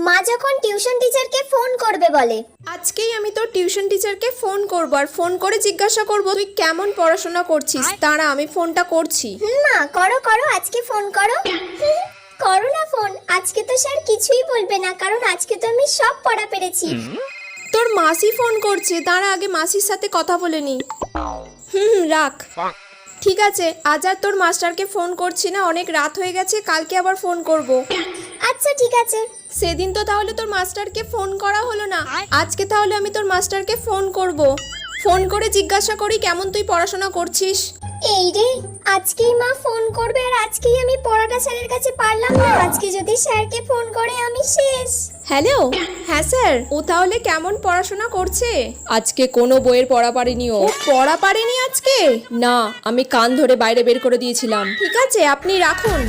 মা যখন টিউশন টিচারকে ফোন করবে বলে। আজকেই আমি তোর টিউশন টিচারকে ফোন করব আর ফোন করে জিজ্ঞাসা করব তুই কেমন পড়াশোনা করছিস। দাঁড়া আমি ফোনটা করছি। মা করো করো, আজকে ফোন করো। করো না ফোন, আজকে তো স্যার কিছুই বলবে না, কারণ আজকে তো আমি সব পড়া পেরেছি। তোর মাসি ফোন করছে, দাঁড়া আগে মাসির সাথে কথা বলে নি। রাখ। ঠিক আছে, আজ আর তোর মাস্টারকে ফোন করছি না, অনেক রাত হয়ে গেছে, কালকে আবার ফোন করব। আচ্ছা ঠিক আছে। সেদিন তো তাহলে তোর মাস্টারকে ফোন করা হলো না, আজকে তাহলে আমি তোর মাস্টারকে ফোন করব। ফোন করে জিজ্ঞাসা করি কেমন তুই পড়াশোনা করছিস। এই রে, আজকেই মা ফোন করবে আর আজকেই আমি পড়াটা স্যারের কাছে পারলাম না। আজকে যদি স্যারকে ফোন করে আমি শেষ। হ্যালো, হ্যাঁ স্যার, ও তাহলে কেমন পড়াশোনা করছে? আজকে কোনো বইয়ের পড়া পারেনি। ও পড়া পারেনি আজকে? না, আমি কান ধরে বাইরে বের করে দিয়েছিলাম। ঠিক আছে, আপনি রাখুন।